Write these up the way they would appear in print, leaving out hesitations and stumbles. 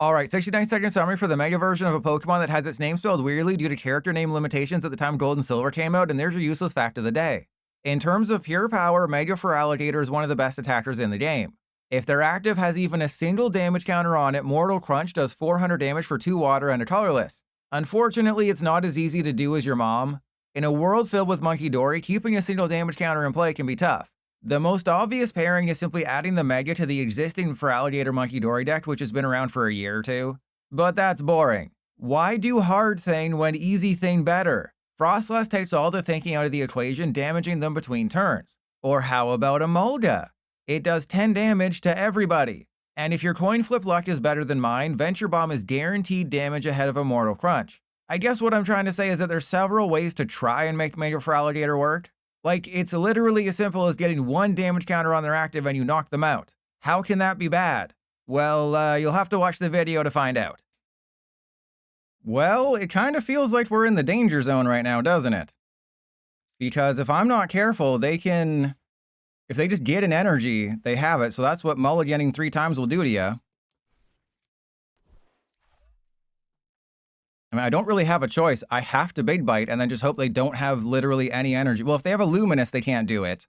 Alright, 69-second summary for the Mega version of a Pokemon that has its name spelled weirdly due to character name limitations at the time Gold and Silver came out, and there's your useless fact of the day. In terms of pure power, Mega Feraligatr is one of the best attackers in the game. If their active has even a single damage counter on it, Mortal Crunch does 400 damage for 2 water and a colorless. Unfortunately, it's not as easy to do as your mom. In a world filled with Munkidori, keeping a single damage counter in play can be tough. The most obvious pairing is simply adding the Mega to the existing Feraligatr Munkidori deck, which has been around for a year or two. But that's boring. Why do hard thing when easy thing better? Froslass takes all the thinking out of the equation, damaging them between turns. Or how about a Mulga? It does 10 damage to everybody. And if your coin flip luck is better than mine, Venture Bomb is guaranteed damage ahead of a Mortal Crunch. I guess what I'm trying to say is that there's several ways to try and make Mega Feraligatr work. Like, it's literally as simple as getting 1 damage counter on their active and you knock them out. How can that be bad? Well, you'll have to watch the video to find out. Well, it kind of feels like we're in the danger zone right now, doesn't it? Because if I'm not careful, they can... If they just get an energy, they have it. So that's what mulliganing 3 times will do to you. I mean, I don't really have a choice. I have to Big Bite and then just hope they don't have literally any energy. Well, if they have a Luminous, they can't do it.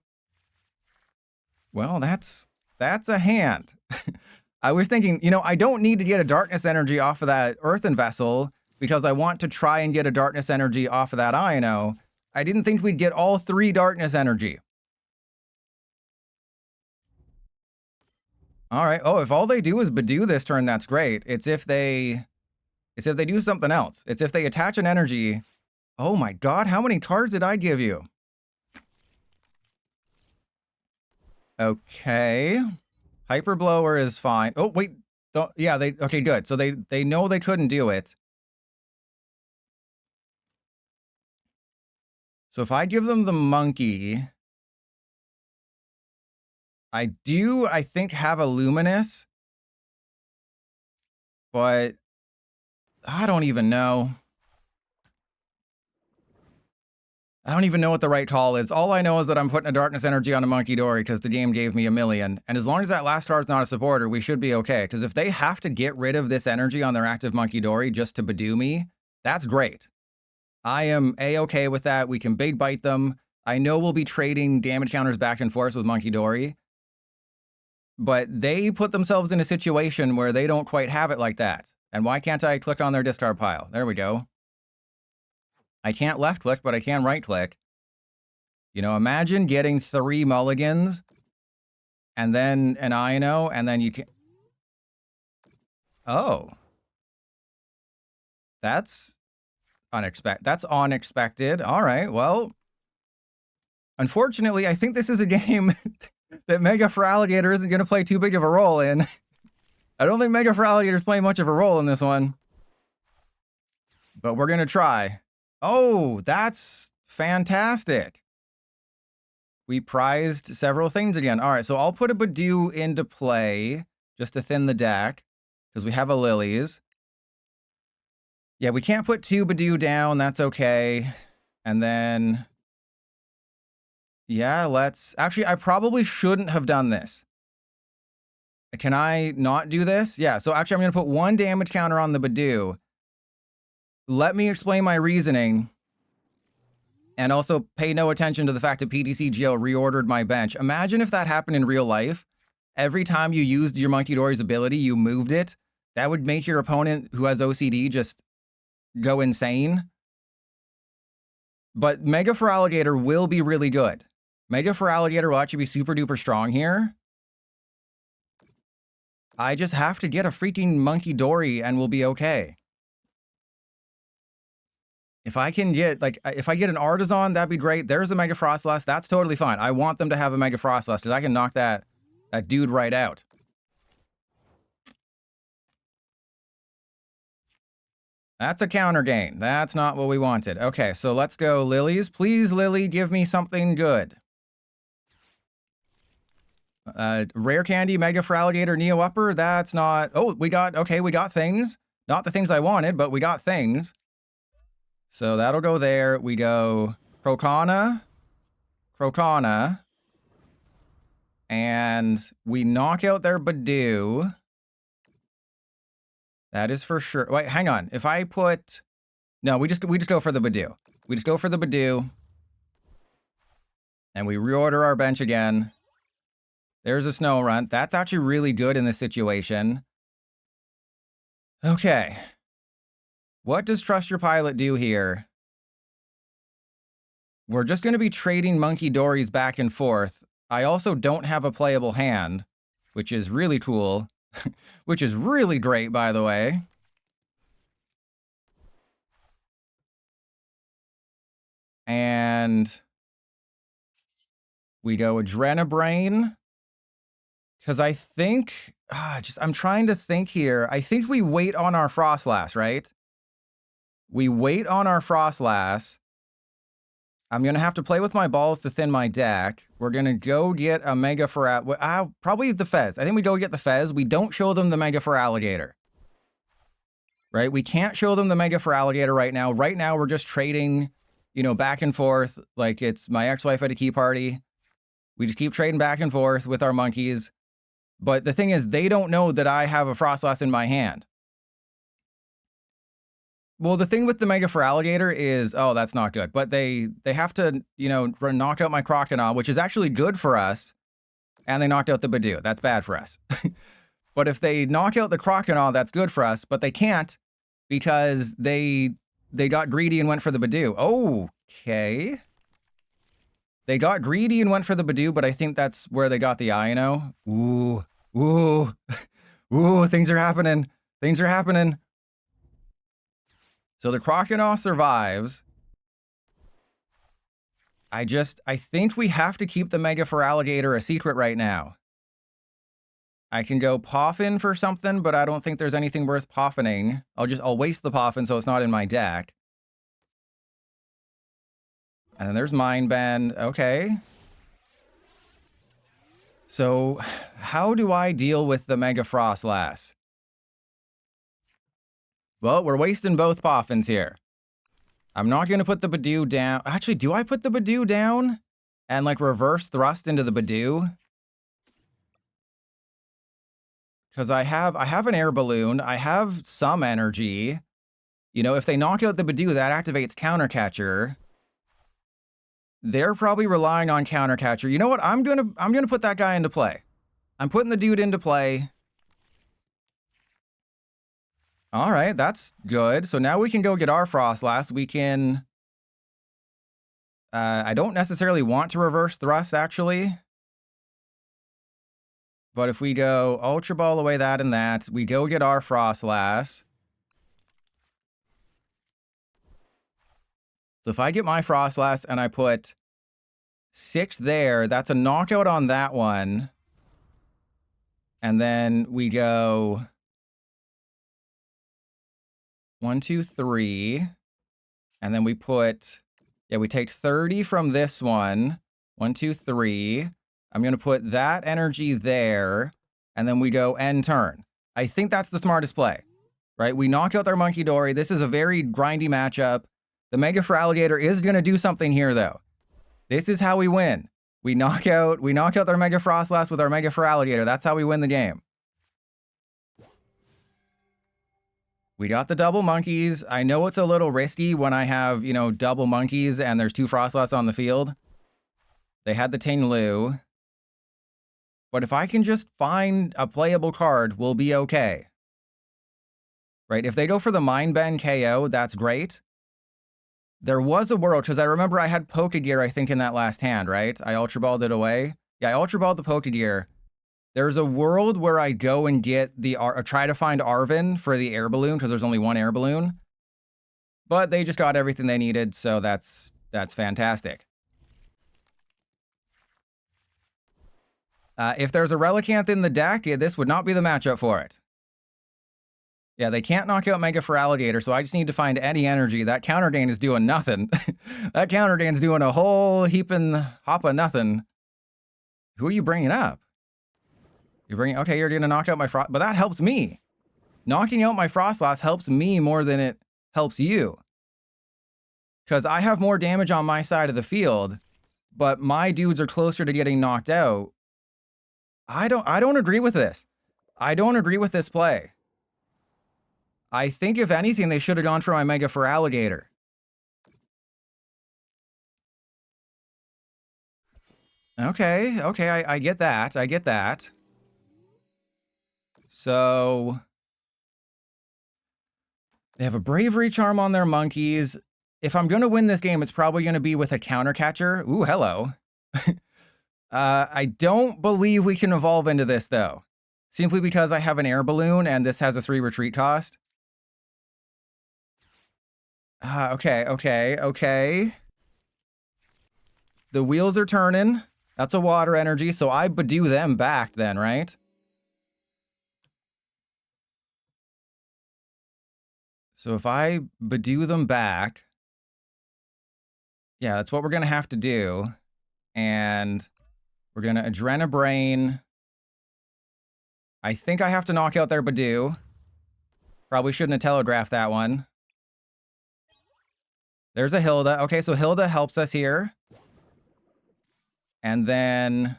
Well, that's a hand. I was thinking, you know, I don't need to get a Darkness energy off of that Earthen Vessel because I want to try and get a Darkness energy off of that Iono. I didn't think we'd get all 3 Darkness energy. All right. Oh, if all they do is Budew this turn, that's great. It's if they do something else. It's if they attach an energy. Oh my god, how many cards did I give you? Okay. Hyper Blower is fine. Oh, wait. Yeah, okay, good. So they know they couldn't do it. So if I give them the monkey, I think, have a Luminous. But I don't even know. I don't even know what the right call is. All I know is that I'm putting a Darkness energy on a Munkidori because the game gave me 1,000,000. And as long as that last card's not a supporter, we should be okay. Because if they have to get rid of this energy on their active Munkidori just to Budew me, that's great. I am A-okay with that. We can Big Bite them. I know we'll be trading damage counters back and forth with Munkidori. But they put themselves in a situation where they don't quite have it like that. And why can't I click on their discard pile? There we go. I can't left click, but I can right click. You know, imagine getting 3 mulligans and then an Iono, and then you can... Oh. That's unexpected. All right, well. Unfortunately, I think this is a game that Mega Feraligatr isn't going to play too big of a role in. I don't think Mega Feraligatr is playing much of a role in this one. But we're going to try. Oh, that's fantastic. We prized several things again. All right, so I'll put a Budew into play just to thin the deck because we have a Lillies. Yeah, we can't put 2 Budew down. That's okay. And then... Yeah, let's... Actually, I probably shouldn't have done this. Can I not do this? Yeah, so actually I'm going to put 1 damage counter on the Budew. Let me explain my reasoning. And also pay no attention to the fact that PTCGO reordered my bench. Imagine if that happened in real life. Every time you used your Munkidori's ability, you moved it. That would make your opponent who has OCD just go insane. But Mega Feraligatr will be really good. Mega Feraligatr will actually be super duper strong here. I just have to get a freaking Munkidori and we'll be okay. If I can get, like, if I get an Artazon, that'd be great. There's a Mega Froslass. That's totally fine. I want them to have a Mega Froslass because I can knock that dude right out. That's a counter gain. That's not what we wanted. Okay, so let's go Lillies. Please, Lillie, give me something good. Rare Candy, Mega Feraligatr, Neo Upper. That's not... Oh, we got things. Not the things I wanted, but we got things. So that'll go there. We go Croconaw. And we knock out their Budew. That is for sure. Wait, hang on. If I put... No, we just go for the Budew. We just go for the Budew. And we reorder our bench again. There's a Snorunt. That's actually really good in this situation. Okay. What does Trust Your Pilot do here? We're just going to be trading Munkidoris back and forth. I also don't have a playable hand, which is really cool. Which is really great, by the way. And we go Adrenabrain. Because I think... I'm trying to think here. I think we wait on our Froslass, right? We wait on our Froslass. I'm going to have to play with my balls to thin my deck. We're going to go get a Mega Feraligatr. Probably the Fez. I think we go get the Fez. We don't show them the Mega Feraligatr. Right? We can't show them the Mega Feraligatr right now. Right now, we're just trading, you know, back and forth. Like it's my ex-wife at a key party. We just keep trading back and forth with our monkeys. But the thing is, they don't know that I have a Froslass in my hand. Well, the thing with the Mega Feraligatr is, oh, that's not good. But they have to, you know, knock out my Croconaw, which is actually good for us. And they knocked out the Budew. That's bad for us. But if they knock out the Croconaw, that's good for us. But they can't because they got greedy and went for the Budew. Okay. They got greedy and went for the Budew, but I think that's where they got the Iono. Ooh. Ooh. Ooh, things are happening. Things are happening. So the Croconaw survives. I think we have to keep the Mega Feraligatr a secret right now. I can go Poffin for something, but I don't think there's anything worth Poffining. I'll waste the Poffin so it's not in my deck. And then there's Mind Bend. Okay. So how do I deal with the Mega Froslass? Well, we're wasting both Poffins here. I'm not going to put the Budew down. Actually, do I put the Budew down and like reverse thrust into the Budew? Because I have an Air Balloon. I have some energy. You know, if they knock out the Budew, that activates Counter Catcher. They're probably relying on Counter Catcher. You know what? I'm gonna put that guy into play. I'm putting the dude into play. All right, that's good. So now we can go get our Froslass. We can... I don't necessarily want to reverse thrust, actually. But if we go Ultra Ball away that and that, we go get our Froslass. So if I get my Froslass and I put 6 there, that's a knockout on that one. And then we go 1, 2, 3. And then we put, yeah, we take 30 from this one. 1, 2, 3. I'm going to put that energy there. And then we go end turn. I think that's the smartest play, right? We knock out their Munkidori. This is a very grindy matchup. The Mega Feraligatr is going to do something here, though. This is how we win. We knock out their Mega Froslass with our Mega Feraligatr. That's how we win the game. We got the double monkeys. I know it's a little risky when I have, you know, double monkeys and there's 2 Froslass on the field. They had the Ting-Lu. But if I can just find a playable card, we'll be okay. Right? If they go for the Mind Bend KO, that's great. There was a world, because I remember I had Pokégear, I think, in that last hand, right? I Ultra Balled it away. Yeah, I Ultra Balled the Pokégear. There's a world where I go and get the... try to find Arven for the Air Balloon, because there's only 1 Air Balloon. But they just got everything they needed, so that's fantastic. If there's a Relicanth in the deck, yeah, this would not be the matchup for it. Yeah, they can't knock out Mega Feraligatr, so I just need to find any energy. That Counter Gain is doing nothing. That Counter Gain's doing a whole heaping hop of nothing. Who are you bringing up? You're bringing... Okay, you're going to knock out my Frost... But that helps me. Knocking out my Froslass helps me more than it helps you. Because I have more damage on my side of the field, but my dudes are closer to getting knocked out. I don't agree with this. I don't agree with this play. I think, if anything, they should have gone for my Mega Feraligatr. Okay, I get that. I get that. So they have a Bravery Charm on their monkeys. If I'm going to win this game, it's probably going to be with a Counter Catcher. Ooh, hello. I don't believe we can evolve into this, though. Simply because I have an Air Balloon, and this has a 3 retreat cost. Okay. The wheels are turning. That's a water energy, so I Budew them back then, right? So if I Budew them back... Yeah, that's what we're going to have to do. And we're going to Adrenabrain. I think I have to knock out their Budew. Probably shouldn't have telegraphed that one. There's a Hilda. Okay, so Hilda helps us here. And then...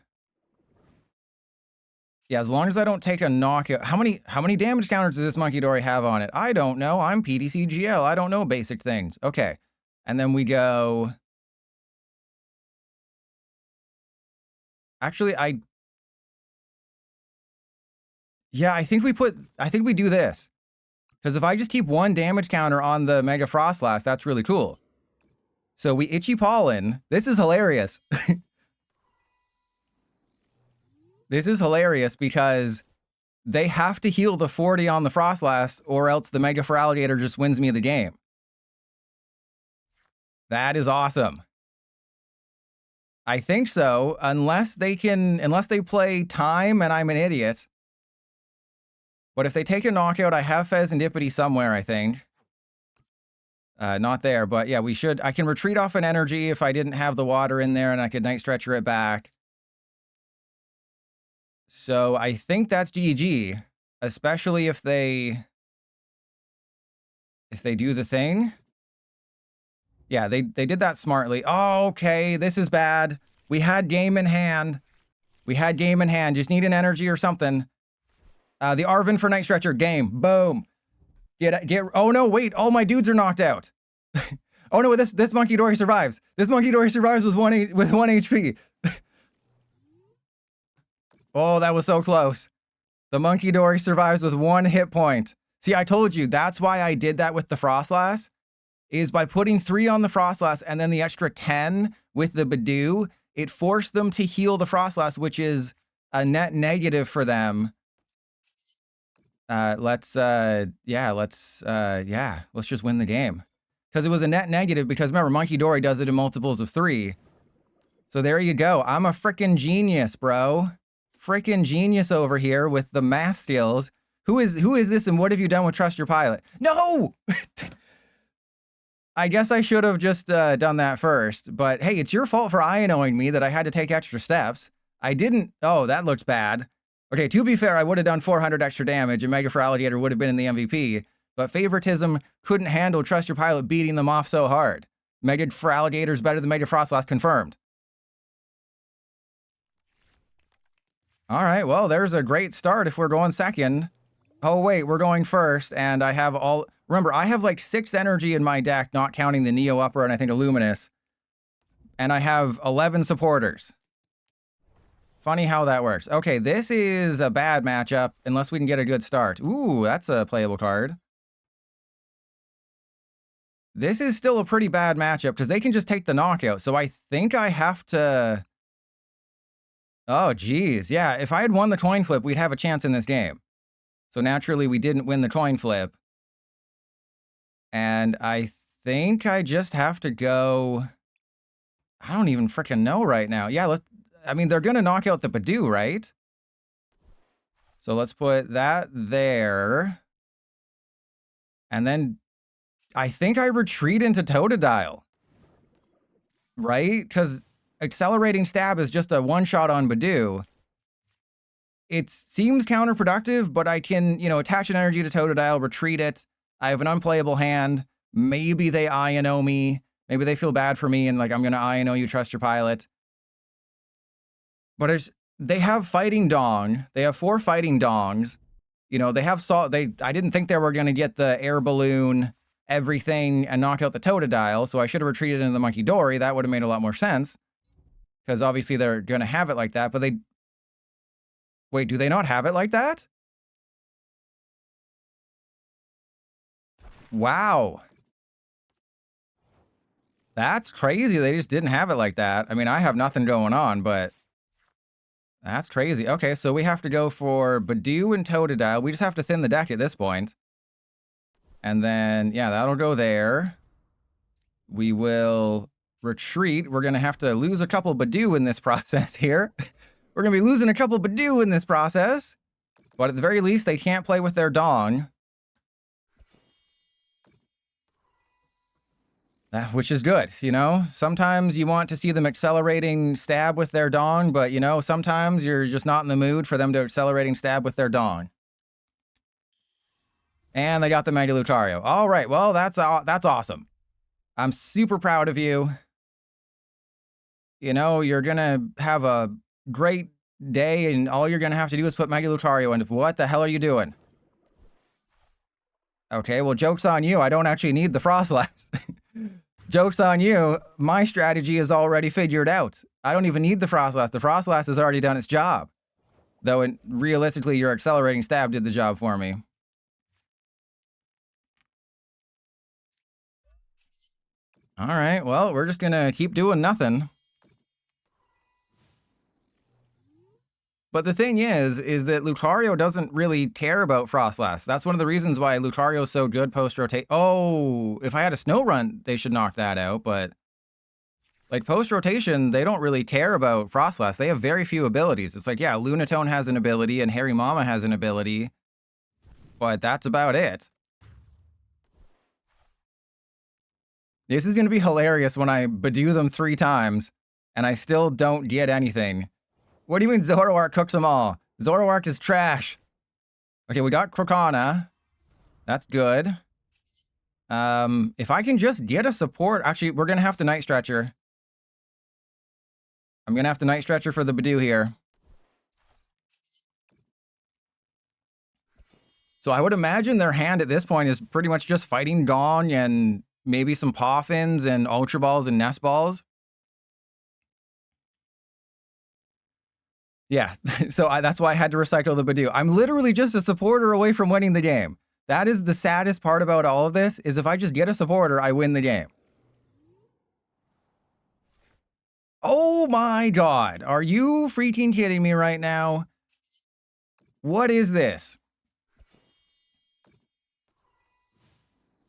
Yeah, as long as I don't take a knockout... How many damage counters does this Munkidori have on it? I don't know. I'm PTCGL. I don't know basic things. Okay. And then we go... Actually, Yeah, I think we do this. Because if I just keep one damage counter on the Mega Froslass, that's really cool. So we Itchy Pollen. This is hilarious. This is hilarious because they have to heal the 40 on the Froslass, or else the Mega Feraligatr just wins me the game. That is awesome. I think so, unless they play time and I'm an idiot. But if they take a knockout, I have Fezandipiti somewhere, I think. Not there, but yeah, I can retreat off an energy if I didn't have the water in there, and I could Night Stretcher it back. So I think that's GG, especially if they do the thing. Yeah, they did that smartly. Oh, okay, this is bad. We had game in hand. Just need an energy or something. The Arven for Night Stretcher, game. Boom. Oh no, wait, all my dudes are knocked out. Oh no, this Munkidori survives. This Munkidori survives with 1 HP. Oh, that was so close. The Munkidori survives with 1 hit point. See, I told you, that's why I did that with the Froslass, is by putting 3 on the Froslass and then the extra 10 with the Budew, it forced them to heal the Froslass, which is a net negative for them. Let's just win the game. Because it was a net negative, because remember, Munkidori does it in multiples of 3. So there you go. I'm a freaking genius, bro. Freaking genius over here with the math skills. Who is this, and what have you done with Trust Your Pilot? No! I guess I should have just done that first. But hey, it's your fault for Ionoing me that I had to take extra steps. I didn't... Oh, that looks bad. Okay, to be fair, I would have done 400 extra damage, and Mega Feraligatr would have been in the MVP. But favoritism couldn't handle Trust Your Pilot beating them off so hard. Mega Feraligatr's better than Mega Froslass, confirmed. All right, well, there's a great start if we're going second. Oh, wait, we're going first, and I have all... Remember, I have like 6 energy in my deck, not counting the Neo Upper and I think a Luminous. And I have 11 supporters. Funny how that works. Okay, this is a bad matchup unless we can get a good start. Ooh, that's a playable card. This is still a pretty bad matchup because they can just take the knockout. So I think I have to... Oh, geez. Yeah, if I had won the coin flip, we'd have a chance in this game. So naturally, we didn't win the coin flip. And I think I just have to go... I don't even freaking know right now. Yeah, I mean, they're going to knock out the Budew, right? So let's put that there. And then I think I retreat into Totodile. Right? Because Accelerating Stab is just a one-shot on Budew. It seems counterproductive, but I can, attach an energy to Totodile, retreat it. I have an unplayable hand. Maybe they Iono me. Maybe they feel bad for me and like, I'm going to Iono you, Trust Your Pilot. But they have Fighting Dong. They have 4 Fighting Dongs. You know, they have I didn't think they were going to get the Air Balloon everything and knock out the Totodile, so I should have retreated into the Munkidori. That would have made a lot more sense. Because obviously they're going to have it like that, but they... Wait, do they not have it like that? Wow. That's crazy. They just didn't have it like that. I mean, I have nothing going on, but... That's crazy. Okay, so we have to go for Budew and Totodile. We just have to thin the deck at this point. And then, yeah, that'll go there. We will retreat. We're going to have to lose a couple Budew in this process here. We're going to be losing a couple Budew in this process. But at the very least, they can't play with their Dong. Which is good, you know? Sometimes you want to see them accelerating stab with their Dong, but, you know, sometimes you're just not in the mood for them to accelerating stab with their Dong. And they got the Mega Lucario. All right, well, that's awesome. I'm super proud of you. You know, you're going to have a great day, and all you're going to have to do is put Mega Lucario in. What the hell are you doing? Okay, well, joke's on you. I don't actually need the Froslass. Joke's on you. My strategy is already figured out. I don't even need the Froslass. The Froslass has already done its job. Though, realistically, your accelerating stab did the job for me. All right, well, we're just going to keep doing nothing. But the thing is that Lucario doesn't really care about Froslass. That's one of the reasons why Lucario's so good post-rotate. Oh, if I had a Snorunt, they should knock that out, but... Like, post-rotation, they don't really care about Froslass. They have very few abilities. It's like, yeah, Lunatone has an ability, and Harry Mama has an ability, but that's about it. This is going to be hilarious when I Budew them 3 times, and I still don't get anything. What do you mean Zoroark cooks them all? Zoroark is trash. Okay, we got Croconaw. That's good. If I can just get a support... Actually, we're going to have to Night Stretcher. I'm going to have to Night Stretcher for the Budew here. So I would imagine their hand at this point is pretty much just fighting Gong and maybe some Poffins and Ultra Balls and Nest Balls. Yeah, so that's why I had to recycle the Budew. I'm literally just a supporter away from winning the game. That is the saddest part about all of this, is if I just get a supporter, I win the game. Oh my god, are you freaking kidding me right now? What is this?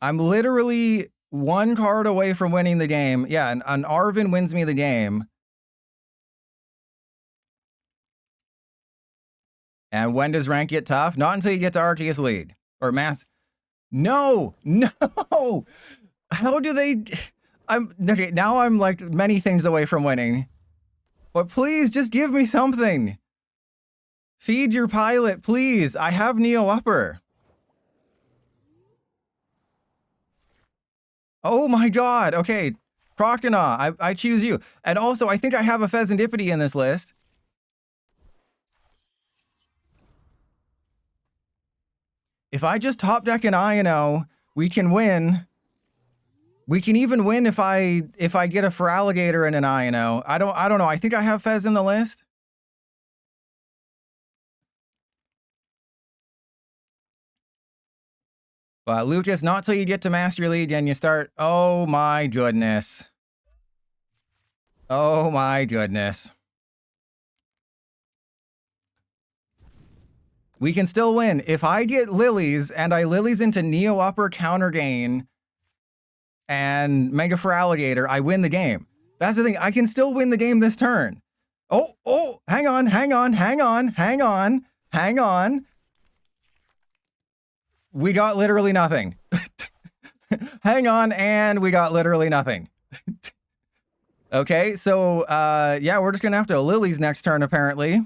I'm literally 1 card away from winning the game. Yeah, an Arven wins me the game. And when does rank get tough? Not until you get to Arceus lead. Or Math. No! No! How do they... Okay, now I'm like many things away from winning. But please, just give me something. Feed your pilot, please. I have Neo Upper. Oh my god. Okay. Croconaw, I choose you. And also, I think I have a Fezandipiti in this list. If I just top deck an Iono, we can win. We can even win if I get a Feraligatr and an Iono. I don't know. I think I have Fez in the list. But Lucas, not till you get to Master League and you start. Oh my goodness. Oh my goodness. We can still win. If I get Lillies and I Lillies into Neo Upper Counter Gain and Mega Feraligatr, I win the game. That's the thing. I can still win the game this turn. Oh, hang on. We got literally nothing. Hang on, and we got literally nothing. Okay, so, yeah, we're just gonna have to Lillies next turn, apparently.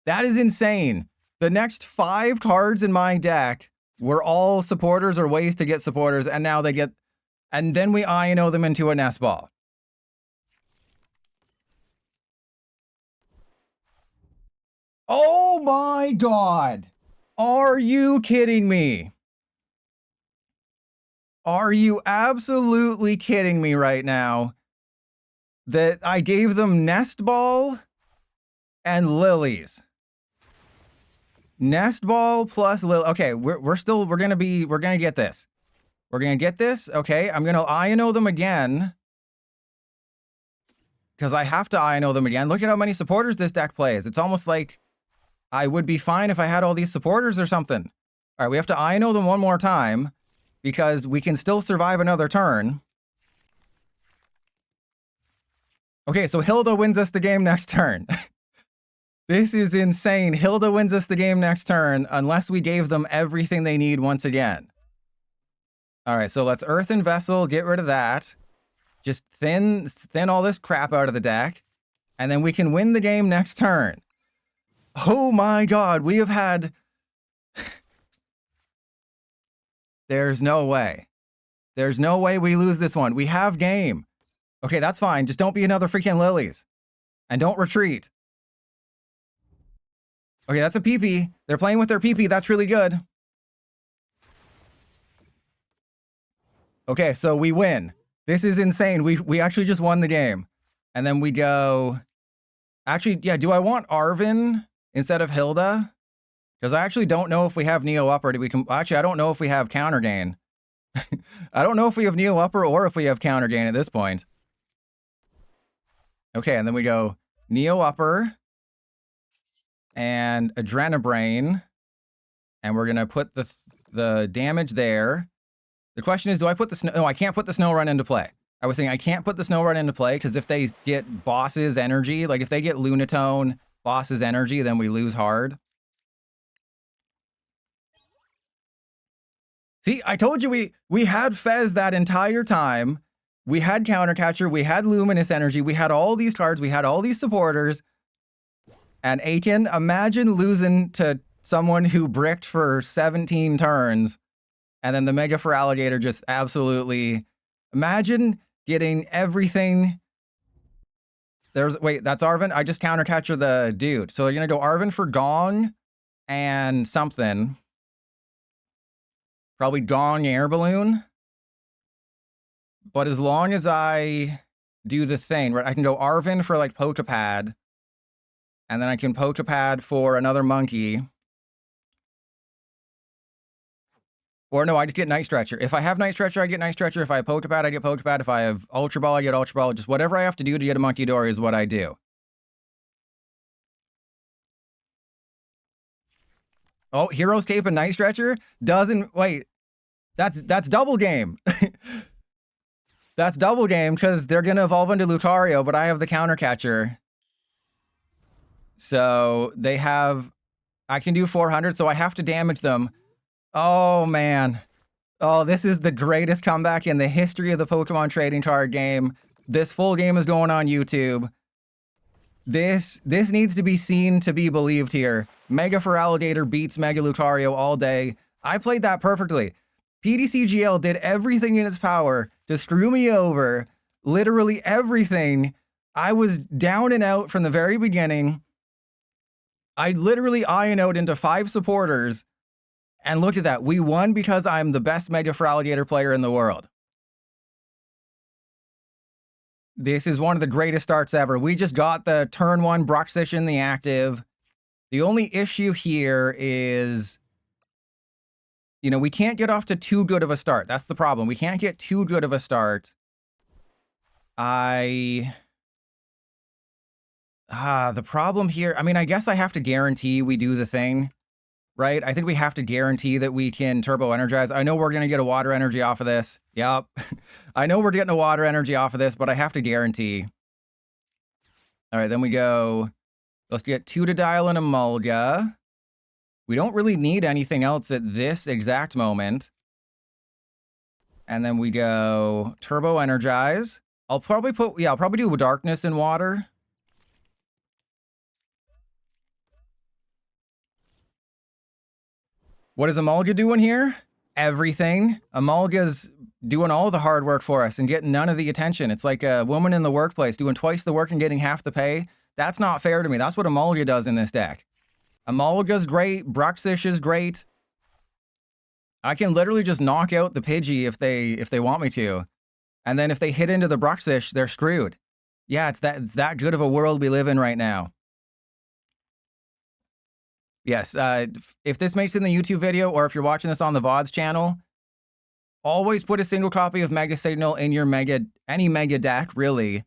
That is insane. The next 5 cards in my deck were all supporters or ways to get supporters, and now they get... And then we Iono them into a Nest Ball. Oh my god! Are you kidding me? Are you absolutely kidding me right now? That I gave them Nest Ball and Lilies. Nest Ball plus Lily. Okay, we're gonna get this. We're gonna get this. Okay, I'm gonna Iono them again. Because I have to Iono them again. Look at how many supporters this deck plays. It's almost like I would be fine if I had all these supporters or something. All right, we have to Iono them one more time because we can still survive another turn. Okay, so Hilda wins us the game next turn. This is insane. Hilda wins us the game next turn unless we gave them everything they need once again. All right, so let's Earthen Vessel, get rid of that. Just thin all this crap out of the deck, and then we can win the game next turn. Oh my god, we have had... There's no way. There's no way we lose this one. We have game. Okay, that's fine. Just don't be another freaking Lilies. And don't retreat. Okay, that's a PP. They're playing with their PP. That's really good. Okay, so we win. This is insane. We actually just won the game. And then we go... Actually, yeah, do I want Arven instead of Hilda? Because I actually don't know if we have Neo Upper. Actually, I don't know if we have Counter Gain. I don't know if we have Neo Upper or if we have Counter Gain at this point. Okay, and then we go Neo Upper and Adrenabrain. And we're going to put the damage there. The question is, do I put the snow? No, I can't put the snow run into play. I was saying I can't put the snow run into play because if they get boss's energy, like if they get Lunatone, boss's energy, then we lose hard. See, I told you we had Fez that entire time. We had Counter Catcher, we had Luminous Energy, we had all these cards, we had all these supporters. And Aiken, imagine losing to someone who bricked for 17 turns. And then the Mega Feraligatr just absolutely... Imagine getting everything... Wait, that's Arven? I just Counter Catcher the dude. So you're going to go Arven for Gong and something. Probably Gong Air Balloon. But as long as I do the thing, right, I can go Arven for like Poké Pad. And then I can Poké Pad for another monkey. Or no, I just get Night Stretcher. If I have Night Stretcher, I get Night Stretcher. If I have Poké Pad, I get Poké Pad. If I have Ultra Ball, I get Ultra Ball. Just whatever I have to do to get a Munkidori is what I do. Oh, Hero's Cape and Night Stretcher doesn't... Wait, that's double game. That's double game because they're going to evolve into Lucario, but I have the Counter Catcher. So they have... I can do 400, so I have to damage them. Oh, man. Oh, this is the greatest comeback in the history of the Pokemon trading card game. This full game is going on YouTube. This needs to be seen to be believed here. Mega Feraligatr beats Mega Lucario all day. I played that perfectly. PDCGL did everything in its power to screw me over. Literally everything. I was down and out from the very beginning. I literally Iono'd into 5 supporters. And look at that. We won because I'm the best Mega Feraligatr player in the world. This is one of the greatest starts ever. We just got the turn 1 Bruxish the active. The only issue here is, you know, we can't get off to too good of a start. That's the problem. We can't get too good of a start. The problem here, I mean, I guess I have to guarantee we do the thing. Right? I think we have to guarantee that we can turbo energize. I know we're going to get a water energy off of this. Yep. I know we're getting a water energy off of this, but I have to guarantee. All right, then we go. Let's get Totodile and a Mulga. We don't really need anything else at this exact moment. And then we go turbo energize. I'll probably do darkness and water. What is Amulga doing here? Everything. Amulga's doing all the hard work for us and getting none of the attention. It's like a woman in the workplace doing twice the work and getting half the pay. That's not fair to me. That's what Amulga does in this deck. Emolga's great. Bruxish is great. I can literally just knock out the Pidgey if they want me to. And then if they hit into the Bruxish, they're screwed. Yeah, it's that good of a world we live in right now. Yes, if this makes it in the YouTube video, or if you're watching this on the VODs channel, always put a single copy of Mega Signal in your any Mega deck, really,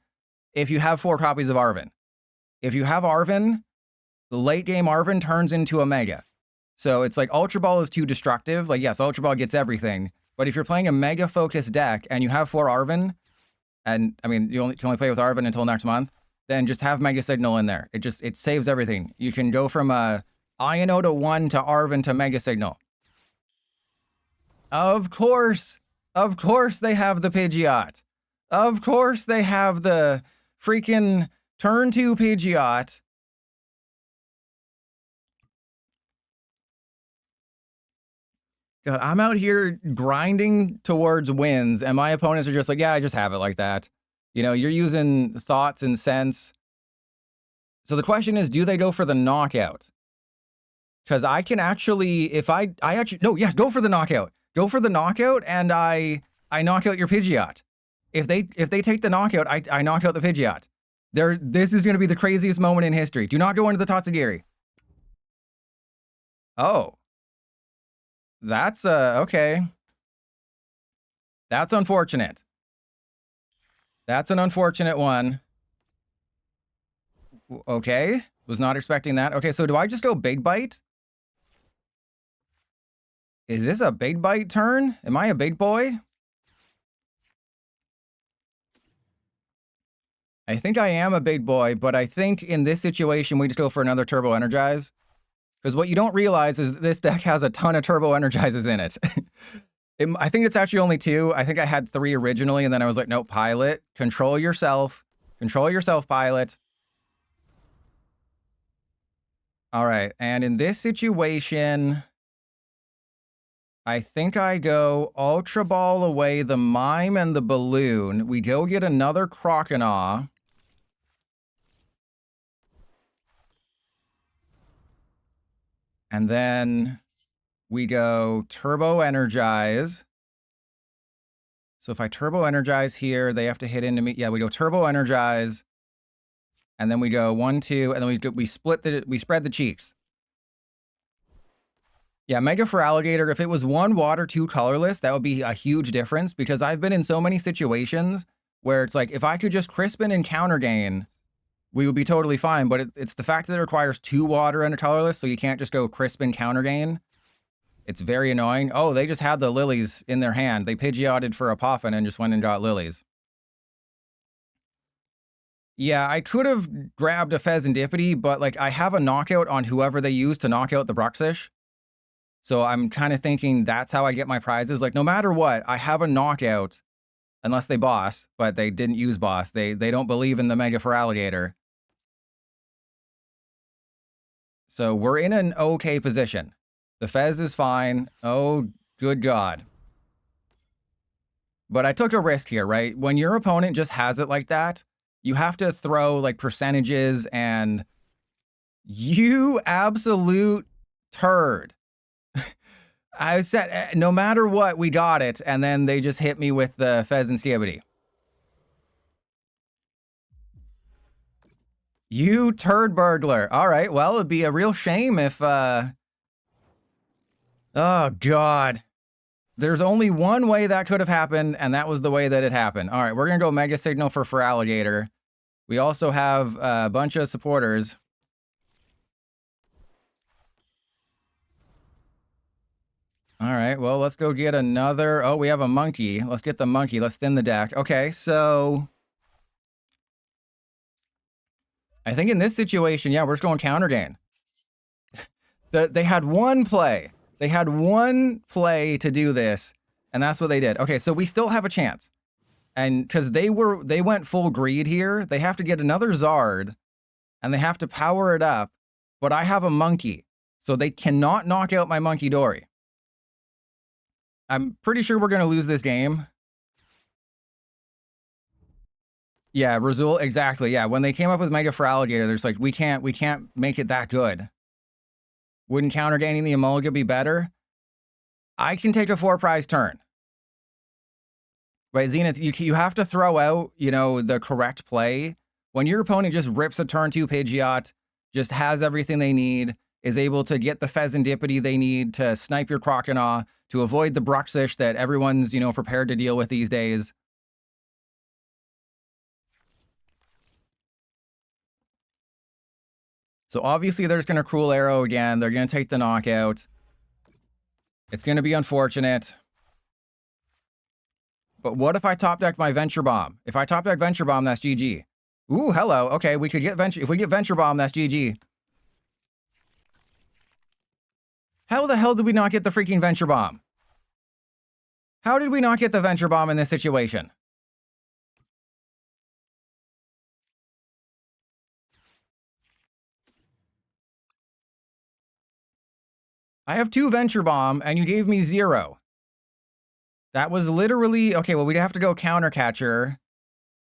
if you have 4 copies of Arven. If you have Arven, the late game Arven turns into a Mega. So it's like Ultra Ball is too destructive. Like, yes, Ultra Ball gets everything. But if you're playing a Mega focused deck and you have 4 Arven, and I mean, you can only play with Arven until next month, then just have Mega Signal in there. It saves everything. You can go from Iono to 1 to Arven to Mega Signal. Of course they have the Pidgeot. Of course they have the freaking turn 2 Pidgeot. God, I'm out here grinding towards wins, and my opponents are just like, yeah, I just have it like that. You know, you're using thoughts and sense. So the question is, do they go for the knockout? Because I can actually, if I actually, no, yes, go for the knockout. Go for the knockout, and I knock out your Pidgeot. If they take the knockout, I knock out the Pidgeot. This is going to be the craziest moment in history. Do not go into the Totodile. Oh. That's, okay. That's unfortunate. That's an unfortunate one. Okay. Was not expecting that. Okay, so do I just go Big Bite? Is this a Big Bite turn? Am I a big boy? I think I am a big boy, but I think in this situation, we just go for another Turbo Energize. Because what you don't realize is that this deck has a ton of Turbo Energizes in it. I think it's actually only 2. I think I had 3 originally, and then I was like, nope, Pilot. Control yourself. Control yourself, Pilot. All right, and in this situation, I think I go Ultra Ball away the Mime and the Balloon. We go get another Croconaw. And then we go Turbo Energize. So if I Turbo Energize here, they have to hit into me. Yeah, we go Turbo Energize. And then we go 1, 2, and then we spread the cheeks. Yeah, Mega Feraligatr, if it was 1 water, 2 colorless, that would be a huge difference, because I've been in so many situations where it's like, if I could just Crispin and Counter Gain, we would be totally fine, but it's the fact that it requires 2 water and a colorless, so you can't just go Crispin Counter Gain. It's very annoying. Oh, they just had the Lilies in their hand. They Pidgeotted for a Poffin and just went and got Lilies. Yeah, I could have grabbed a Fezandipiti, but like I have a knockout on whoever they use to knock out the Bruxish. So I'm kind of thinking that's how I get my prizes. Like, no matter what, I have a knockout, unless they boss, but they didn't use boss. They don't believe in the Mega Feraligatr. So we're in an okay position. The Fez is fine. Oh, good God. But I took a risk here, right? When your opponent just has it like that, you have to throw like percentages, and you absolute turd. I said, no matter what, we got it, and then they just hit me with the Fezandipiti. You turd burglar. All right, well, it'd be a real shame if, oh, God. There's only one way that could have happened, and that was the way that it happened. All right, we're going to go Mega Signal for Feraligatr. We also have a bunch of supporters. All right, well, let's go get another. Oh, we have a monkey. Let's get the monkey. Let's thin the deck. Okay, so I think in this situation, yeah, we're just going Counter Gain. They had one play. They had one play to do this, and that's what they did. Okay, so we still have a chance. And because they went full greed here, they have to get another Zard, and they have to power it up. But I have a monkey, so they cannot knock out my Munkidori. I'm pretty sure we're going to lose this game. Yeah, Razul, exactly. Yeah, when they came up with Mega Feraligatr, there's like, we can't make it that good. Wouldn't counter gaining the Emolga be better? I can take a 4-prize turn. Right, Zenith, you have to throw out, you know, the correct play. When your opponent just rips a turn 2 Pidgeot, just has everything they need, is able to get the Fezandipiti they need to snipe your Croconaw, to avoid the Bruxish that everyone's, you know, prepared to deal with these days. So obviously they're just going to Cruel Arrow again. They're going to take the knockout. It's going to be unfortunate. But what if I top deck my Venture Bomb? If I top deck Venture Bomb, that's GG. Ooh, hello. Okay, we could get Venture. If we get Venture Bomb, that's GG. How the hell did we not get the freaking Venture Bomb? How did we not get the Venture Bomb in this situation? I have 2 Venture Bomb, and you gave me 0. That was literally... Okay, well, we'd have to go Counter Catcher.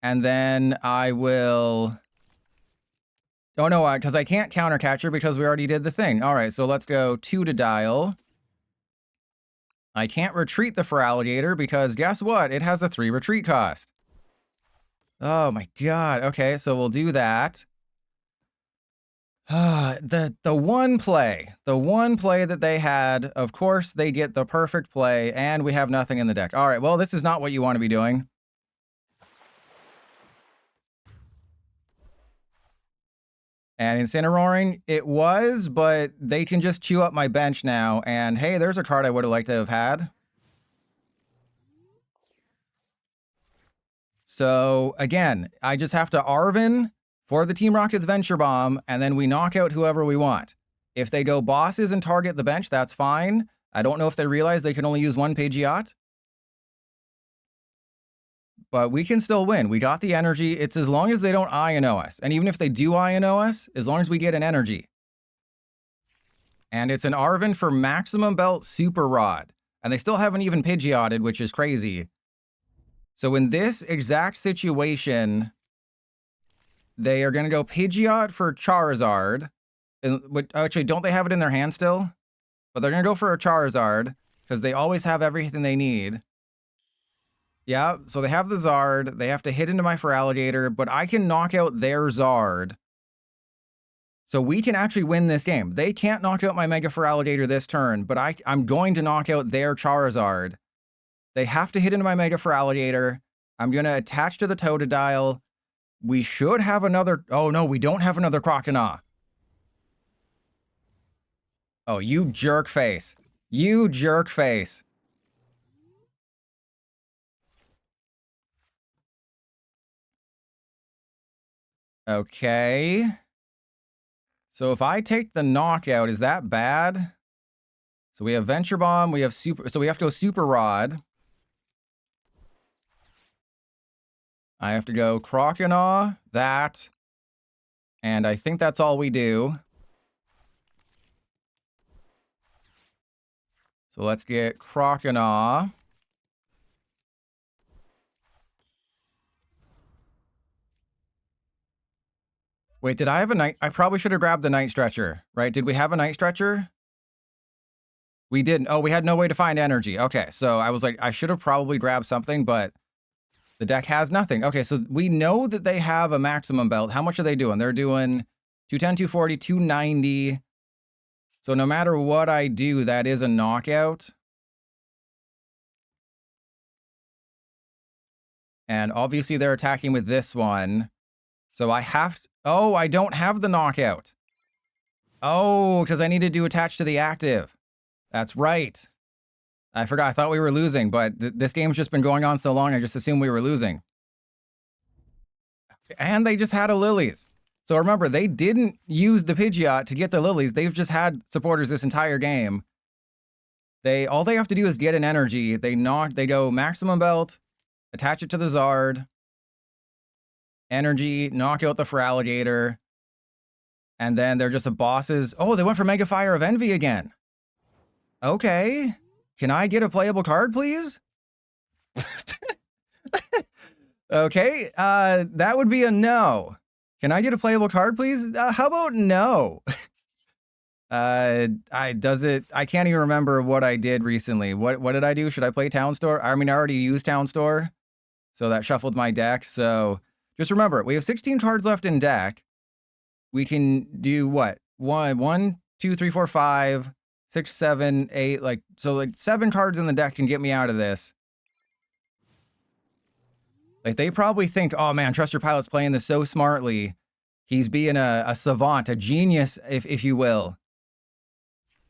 And then I will... Oh, no, because I can't Counter Catcher because we already did the thing. All right, so let's go Totodile. I can't retreat the Feraligatr because guess what? It has a 3 retreat cost. Oh, my God. Okay, so we'll do that. The one play that they had, of course they get the perfect play, and we have nothing in the deck. All right, well, this is not what you want to be doing. And Incineroaring, it was, but they can just chew up my bench now, and hey, there's a card I would have liked to have had. So, again, I just have to Arven for the Team Rocket's Venture Bomb, and then we knock out whoever we want. If they go bosses and target the bench, that's fine. I don't know if they realize they can only use 1 Pidgeot. But we can still win. We got the energy. It's as long as they don't Iono us. And even if they do Iono us, as long as we get an energy. And it's an Arven for Maximum Belt Super Rod. And they still haven't even Pidgeotted, which is crazy. So in this exact situation... They are going to go Pidgeot for Charizard. Actually, don't they have it in their hand still? But they're going to go for a Charizard, because they always have everything they need. Yeah, so they have the Zard. They have to hit into my Feraligatr, but I can knock out their Zard. So we can actually win this game. They can't knock out my Mega Feraligatr this turn, but I'm going to knock out their Charizard. They have to hit into my Mega Feraligatr. I'm going to attach to the Totodile. We should have another... Oh, no, we don't have another Croconaw. Oh, you jerk face. You jerk face. Okay. So if I take the knockout, is that bad? So we have Venture Bomb, we have Super... So we have to go Super Rod. I have to go Croconaw, that, and I think that's all we do. So let's get Croconaw. Wait, did I have a night? I probably should have grabbed the Night Stretcher, right? Did we have a Night Stretcher? We didn't. Oh, we had no way to find energy. Okay, so I was like, I should have probably grabbed something, but... The deck has nothing. Okay, so we know that they have a maximum belt. How much are they doing? They're doing 210, 240, 290. So no matter what I do, that is a knockout. And obviously they're attacking with this one. So I have to... Oh, I don't have the knockout. Oh, because I need to do attach to the active. That's right. I forgot. I thought we were losing, but this game's just been going on so long, I just assumed we were losing. And they just had a Lillies. So remember, they didn't use the Pidgeot to get the Lillies. They've just had supporters this entire game. All they have to do is get an energy. They go Maximum Belt, attach it to the Zard, energy, knock out the Feraligatr, and then they're just a bosses. Oh, they went for Mega Fire of Envy again. Okay. Can I get a playable card, please? Okay, that would be a no. Can I get a playable card, please? How about no? I can't even remember what I did recently. What did I do? Should I play Town Store? I mean, I already used Town Store, so that shuffled my deck. So just remember, we have 16 cards left in deck. We can do what? 1, 2, 3, 4, 5, 6, 7, 8, like, so like 7 cards in the deck can get me out of this. Like, they probably think, oh man, Trust Your Pilot's playing this so smartly. He's being a savant, a genius, if you will.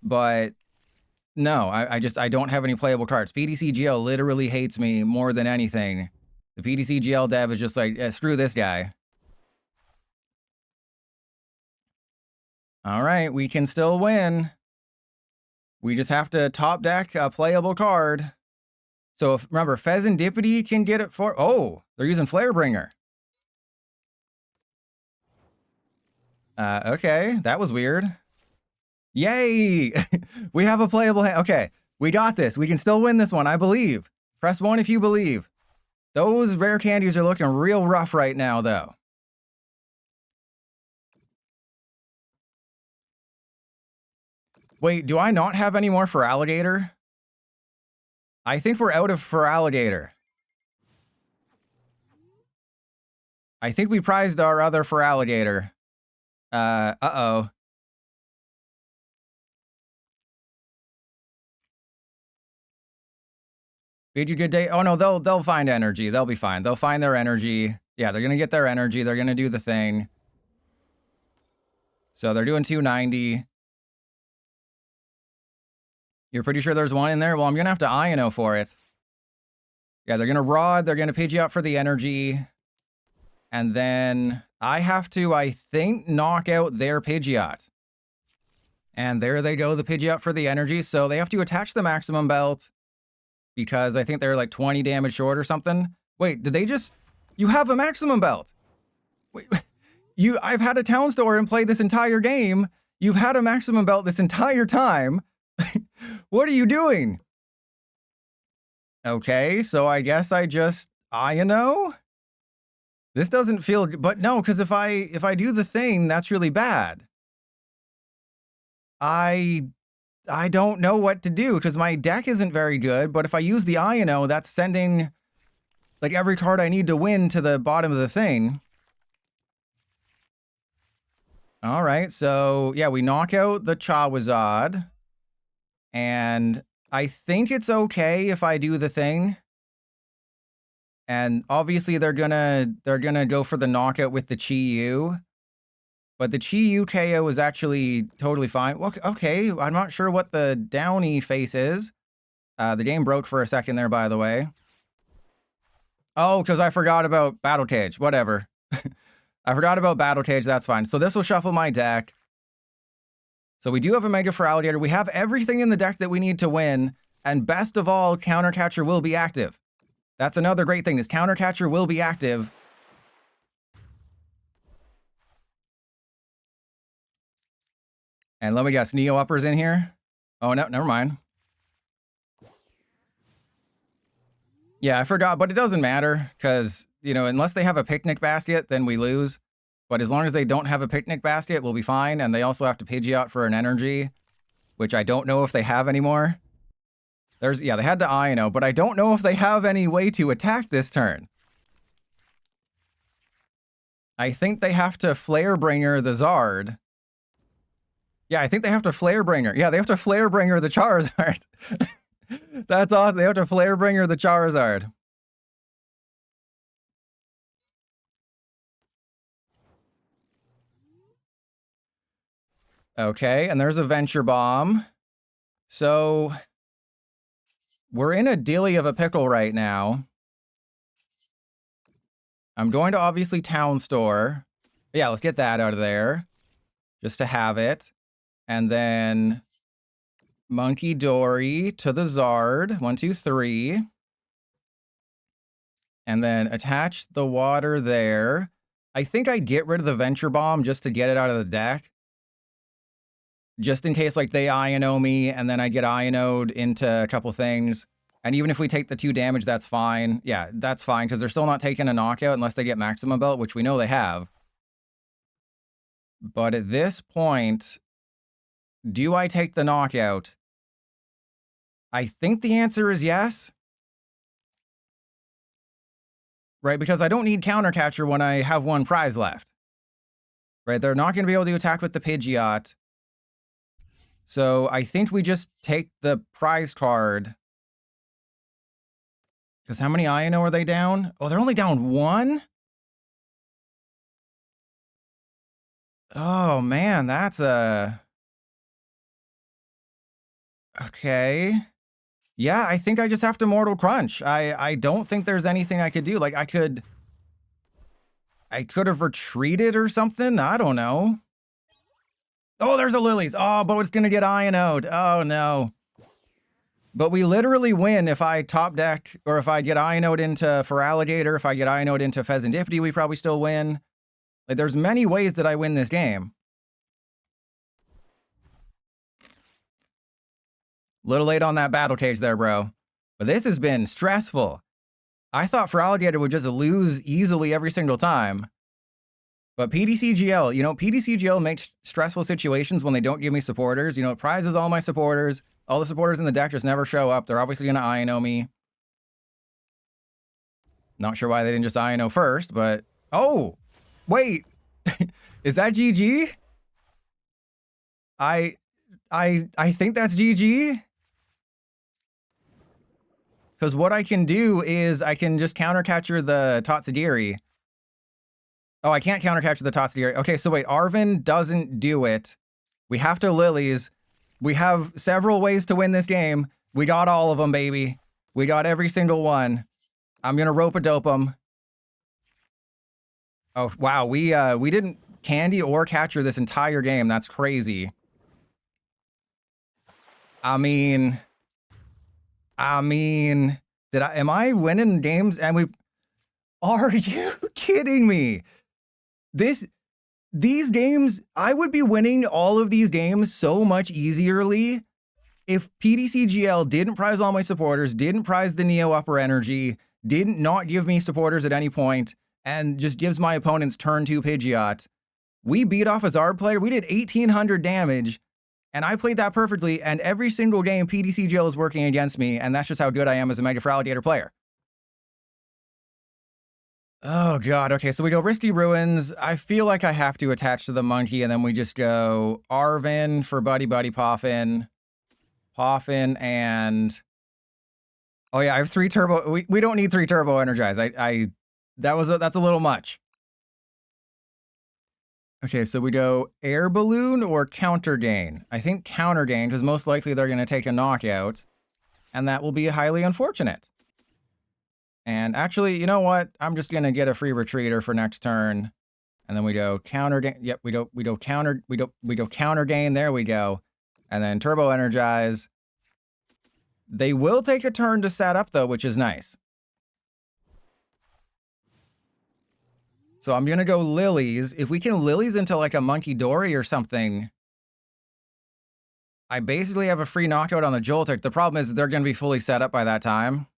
But no, I don't have any playable cards. PDCGL literally hates me more than anything. The PDCGL dev is just like, screw this guy. All right, we can still win. We just have to top deck a playable card. So remember, Fezandipiti can get it for... Oh, they're using Flarebringer. Okay, that was weird. Yay! We have a playable hand. Okay, we got this. We can still win this one, I believe. Press 1 if you believe. Those rare candies are looking real rough right now, though. Wait, do I not have any more Feraligatr? I think we're out of Feraligatr. I think we prized our other Feraligatr. Uh-oh. Bid you good day. Oh no, they'll find energy. They'll be fine. They'll find their energy. Yeah, they're gonna get their energy. They're gonna do the thing. So they're doing 290. You're pretty sure there's one in there? Well, I'm gonna have to Iono for it. Yeah, they're gonna Rod. They're gonna Pidgey up for the energy. And then I have to, I think, knock out their Pidgeot. And there they go, the Pidgeot for the energy. So they have to attach the maximum belt because I think they're like 20 damage short or something. Wait, did they just... You have a maximum belt. Wait, I've had a Town Store and played this entire game. You've had a maximum belt this entire time. What are you doing? Okay, so I guess I just Iono? This doesn't feel... But no, because if I do the thing, that's really bad. I don't know what to do, because my deck isn't very good, but if I use the Iono, that's sending, like, every card I need to win to the bottom of the thing. Alright, so, yeah, we knock out the Charizard. And I think it's okay if I do the thing. And obviously they're gonna go for the knockout with the Chi-Yu. But the Chi-Yu KO is actually totally fine. Well, okay, I'm not sure what the Downy face is. The game broke for a second there, by the way. Oh, because I forgot about Battle Cage. Whatever. I forgot about Battle Cage, that's fine. So this will shuffle my deck. So we do have a Mega Feraligatr. We have everything in the deck that we need to win. And best of all, Counter Catcher will be active. That's another great thing, is Counter Catcher will be active. And let me guess, Neo Upper's in here? Oh, no, never mind. Yeah, I forgot, but it doesn't matter, because, you know, unless they have a Picnic Basket, then we lose. But as long as they don't have a Picnic Basket, we'll be fine. And they also have to Pidgeot for an energy, which I don't know if they have anymore. Yeah, they had to Iono, but I don't know if they have any way to attack this turn. I think they have to Flarebringer the Zard. Yeah, I think they have to Flarebringer. Yeah, they have to Flarebringer the Charizard. That's awesome. They have to Flarebringer the Charizard. Okay, and there's a Venture Bomb. So we're in a dilly of a pickle right now. I'm going to obviously Town Store. Yeah, let's get that out of there. Just to have it. And then Munkidori to the Zard. 1, 2, 3. And then attach the water there. I think I get rid of the Venture Bomb just to get it out of the deck. Just in case, like, they Iono me, and then I get Iono'd into a couple things. And even if we take the 2 damage, that's fine. Yeah, that's fine, because they're still not taking a knockout unless they get Maximum Belt, which we know they have. But at this point, do I take the knockout? I think the answer is yes. Right, because I don't need Counter Catcher when I have one prize left. Right, they're not going to be able to attack with the Pidgeot. So I think we just take the prize card. Because how many Iono are they down? Oh, they're only down 1? Oh, man, that's a... Okay. Yeah, I think I just have to Mortal Crunch. I don't think there's anything I could do. Like, I could have retreated or something. I don't know. Oh, there's a Lillie's. Oh, but it's going to get Iono'd. Oh, no. But we literally win if I top deck, or if I get Iono'd into Feraligatr, if I get Iono'd into Fezandipiti, we probably still win. Like, there's many ways that I win this game. Little late on that battle cage there, bro. But this has been stressful. I thought Feraligatr would just lose easily every single time. But PDCGL, you know, PDCGL makes stressful situations when they don't give me supporters. You know, it prizes all my supporters. All the supporters in the deck just never show up. They're obviously going to Iono me. Not sure why they didn't just Iono first, but... Oh! Wait! Is that GG? I think that's GG. Because what I can do is I can just Counter Catcher the Totodile. Oh, I can't Counter Catcher the Totodile. Okay, so wait, Arven doesn't do it. We have to Lillies. We have several ways to win this game. We got all of them, baby. We got every single one. I'm gonna rope-a-dope them. Oh, wow, we didn't candy or catcher this entire game. That's crazy. I mean, am I winning games? And are you kidding me? These games, I would be winning all of these games so much easierly if PDCGL didn't prize all my supporters, didn't prize the Neo Upper Energy, didn't not give me supporters at any point, and just gives my opponents turn 2 Pidgeot. We beat off a Zard player. We did 1,800 damage, and I played that perfectly, and every single game PDCGL is working against me, and that's just how good I am as a Mega Feraligatr player. Oh, God. Okay, so we go Risky Ruins. I feel like I have to attach to the monkey, and then we just go Arven for Buddy-Buddy Poffin. Poffin and... Oh, yeah, I have 3 Turbo... We don't need 3 Turbo Energize. That's a little much. Okay, so we go Air Balloon or Counter Gain. I think Counter Gain, because most likely they're going to take a knockout, and that will be highly unfortunate. And actually, you know what? I'm just going to get a free retreater for next turn. And then we go Counter Gain. Yep, we go Counter Gain. There we go. And then Turbo Energize. They will take a turn to set up, though, which is nice. So I'm going to go Lillies. If we can Lillies into like a Munkidori or something, I basically have a free knockout on the Joltik. The problem is they're going to be fully set up by that time.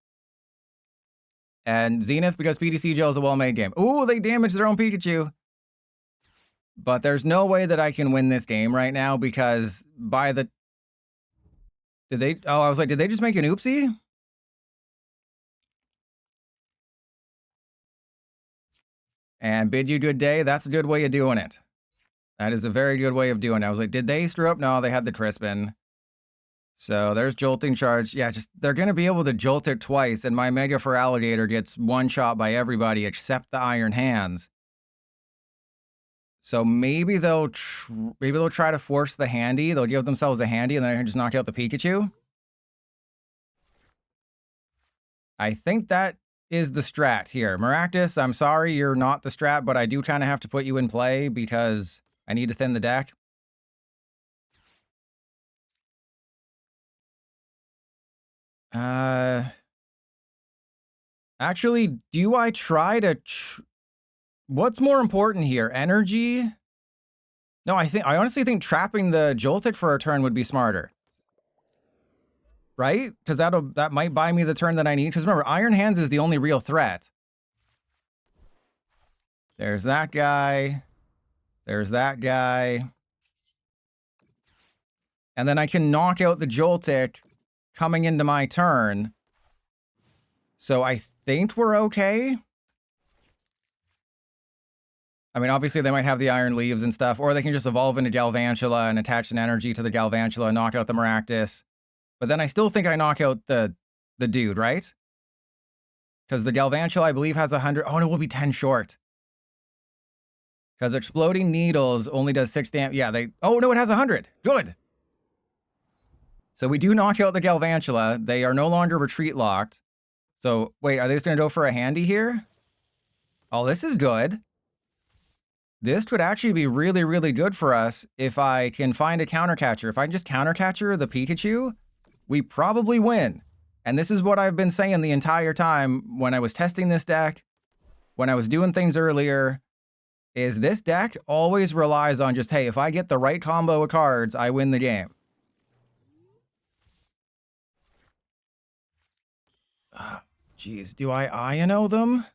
And Zenith, because PDCGL is a well-made game. Ooh, they damaged their own Pikachu. But there's no way that I can win this game right now because by the... Did they... Oh, I was like, did they just make an oopsie? And bid you good day. That's a good way of doing it. That is a very good way of doing it. I was like, did they screw up? No, they had the Crispin. So there's Jolting Charge. Yeah, just they're going to be able to jolt it twice, and my Mega Feraligatr gets one shot by everybody except the Iron Hands. So maybe they'll try to force the Handy. They'll give themselves a Handy, and then I can just knock out the Pikachu. I think that is the strat here. Maractus, I'm sorry you're not the strat, but I do kind of have to put you in play because I need to thin the deck. Actually, do I try to... What's more important here? Energy? No, I honestly think trapping the Joltik for a turn would be smarter. Right? Because that might buy me the turn that I need. Because remember, Iron Hands is the only real threat. There's that guy. There's that guy. And then I can knock out the Joltik coming into my turn. So I think we're okay. I mean, obviously they might have the Iron Leaves and stuff, or they can just evolve into Galvantula and attach an energy to the Galvantula and knock out the Maractus. But then I still think I knock out the dude, right? Because the Galvantula, I believe, has 100. Oh, no, we'll be 10 short. Because Exploding Needles only does 6 damage. Yeah, they... Oh, no, it has 100. Good. So we do knock out the Galvantula. They are no longer retreat locked. So, wait, are they just going to go for a handy here? Oh, this is good. This could actually be really, really good for us if I can find a counter catcher. If I can just counter catcher the Pikachu, we probably win. And this is what I've been saying the entire time when I was testing this deck, when I was doing things earlier, is this deck always relies on just, hey, if I get the right combo of cards, I win the game. Jeez, do I Iono them?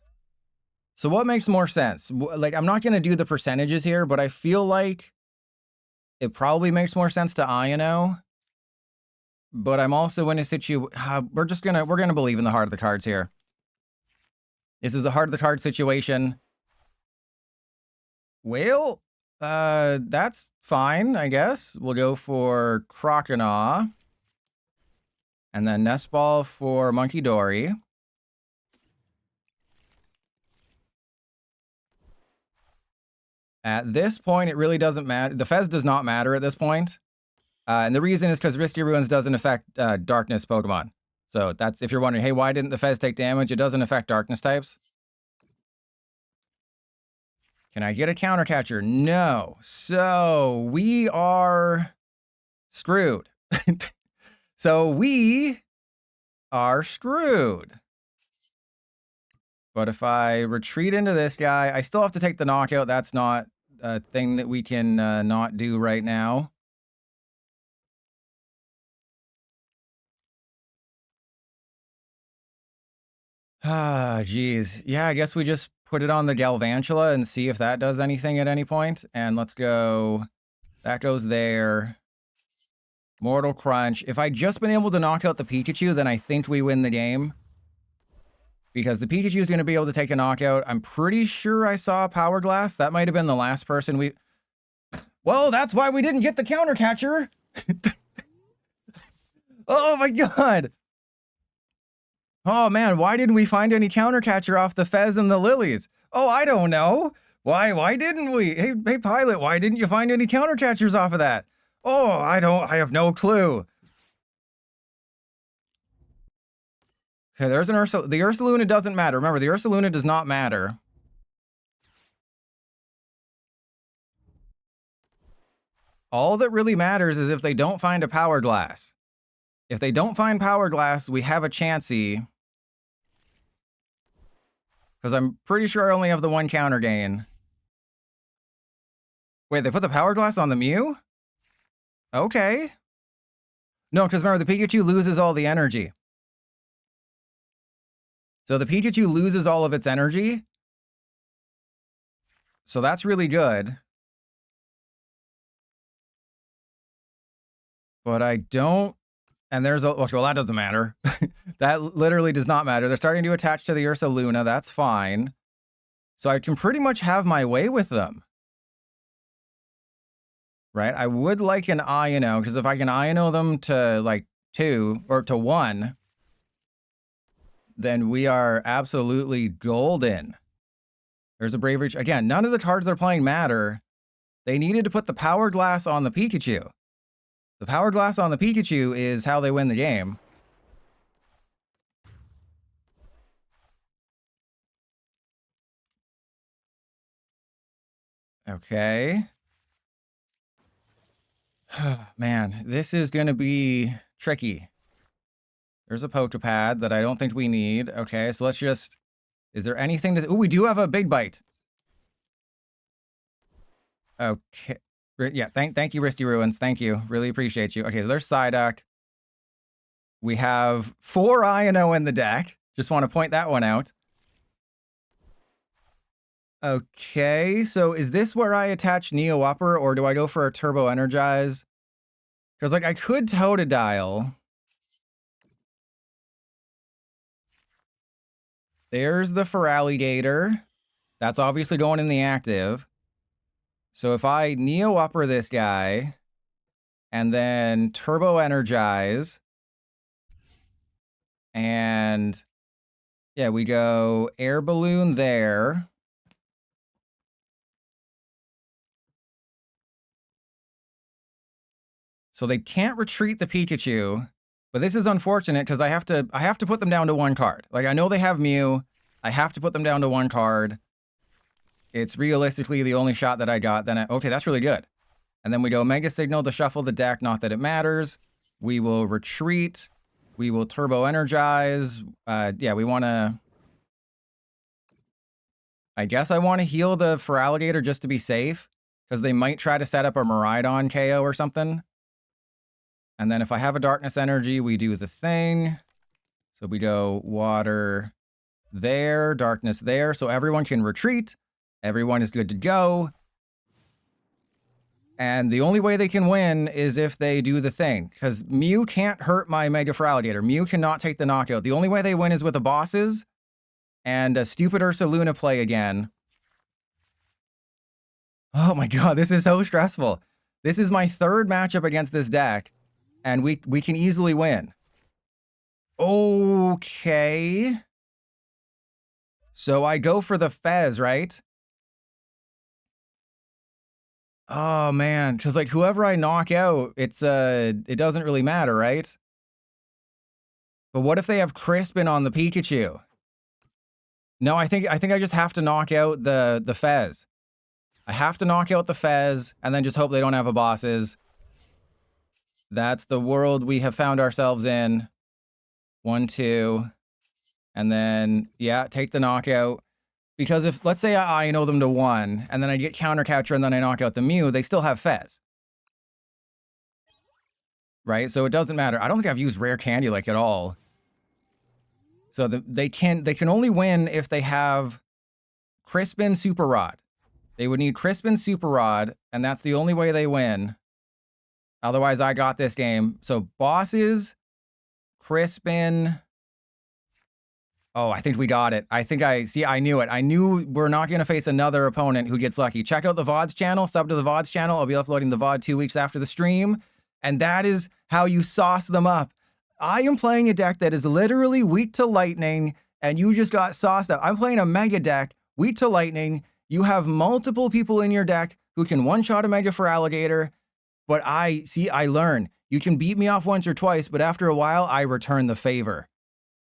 So what makes more sense? Like, I'm not going to do the percentages here, but I feel like it probably makes more sense to Iono. But I'm also in a situation... we're going to believe in the heart of the cards here. This is a heart of the card situation. Well, that's fine, I guess. We'll go for Croconaw. And then Nest Ball for Munkidori. At this point, it really doesn't matter. The Fez does not matter at this point. And the reason is because Risky Ruins doesn't affect Darkness Pokemon. So that's, if you're wondering, hey, why didn't the Fez take damage? It doesn't affect Darkness types. Can I get a counter catcher? No. So we are screwed. So we are screwed. But if I retreat into this guy, I still have to take the knockout. That's not a thing that we can not do right now. Ah, geez. Yeah, I guess we just put it on the Galvantula and see if that does anything at any point. And let's go. That goes there. Mortal Crunch. If I'd just been able to knock out the Pikachu, then I think we win the game. Because the Pikachu is going to be able to take a knockout. I'm pretty sure I saw a Power Glass. That might have been the last person we... Well, that's why we didn't get the counter catcher. Oh my god. Oh man, why didn't we find any counter catcher off the Fez and the Lilies? Oh, I don't know. Why didn't we? Hey Pilot, why didn't you find any counter catchers off of that? Oh, I have no clue. Okay, there's an Ursa. The Ursaluna doesn't matter. Remember, the Ursaluna does not matter. All that really matters is if they don't find a Power Glass. If they don't find Power Glass, we have a Chansey. Because I'm pretty sure I only have the one Counter Gain. Wait, they put the Power Glass on the Mew? Okay. No, because remember, the Pikachu loses all the energy. So the Pikachu loses all of its energy. So that's really good. But I don't... And there's a... Okay, well, that doesn't matter. That literally does not matter. They're starting to attach to the Ursaluna. That's fine. So I can pretty much have my way with them. Right? I would like an Iono, because if I can Iono them to, like, 2, or to 1... then we are absolutely golden. There's a Bravery. Again, none of the cards they're playing matter. They needed to put the Power Glass on the Pikachu. The Power Glass on the Pikachu is how they win the game. Okay. Man, this is going to be tricky. There's a Poké Pad that I don't think we need. Okay, so let's just... Is there anything to... Ooh, we do have a Big Bite. Okay. Yeah, thank you, Risky Ruins. Thank you. Really appreciate you. Okay, so there's Psyduck. We have 4 Iono in the deck. Just want to point that one out. Okay, so is this where I attach Neo Upper, or do I go for a Turbo Energize? Because, like, I could Totodile. There's the Feraligatr. That's obviously going in the active. So if I Neo Upper this guy, and then Turbo Energize, and yeah, we go Air Balloon there. So they can't retreat the Pikachu, but this is unfortunate because I have to put them down to 1 card. Like, I know they have Mew. I have to put them down to 1 card. It's realistically the only shot that I got. Then okay, that's really good. And then we go Mega Signal to shuffle the deck. Not that it matters. We will retreat. We will Turbo Energize. Yeah, we want to... I guess I want to heal the Feraligatr just to be safe, because they might try to set up a Miraidon KO or something. And then if I have a Darkness Energy, we do the thing. So we go Water there, Darkness there, so everyone can retreat. Everyone is good to go. And the only way they can win is if they do the thing, because Mew can't hurt my Mega Feraligatr. Mew cannot take the knockout. The only way they win is with the bosses and a stupid Ursaluna play again. Oh my god, this is so stressful. This is my 3rd matchup against this deck, and we can easily win. Okay. So I go for the Fez, right? Oh man, because like whoever I knock out, it doesn't really matter, right? But what if they have Crispin on the Pikachu? No, I think I just have to knock out the Fez. I have to knock out the Fez and then just hope they don't have a bosses. That's the world we have found ourselves in. 1, 2. And then, yeah, take the knockout. Because if, let's say I know them to 1, and then I get Counter Catcher and then I knock out the Mew, they still have Fez. Right? So it doesn't matter. I don't think I've used Rare Candy like at all. So they can only win if they have Crispin Super Rod. They would need Crispin Super Rod, and that's the only way they win. Otherwise, I got this game. So bosses, Crispin. Oh, I think we got it. I knew it. I knew we're not going to face another opponent who gets lucky. Check out the VODs channel. Sub to the VODs channel. I'll be uploading the VOD 2 weeks after the stream. And that is how you sauce them up. I am playing a deck that is literally weak to lightning, and you just got sauced up. I'm playing a Mega deck, weak to lightning. You have multiple people in your deck who can one-shot a Mega Feraligatr, but I learn. You can beat me off once or twice, but after a while, I return the favor.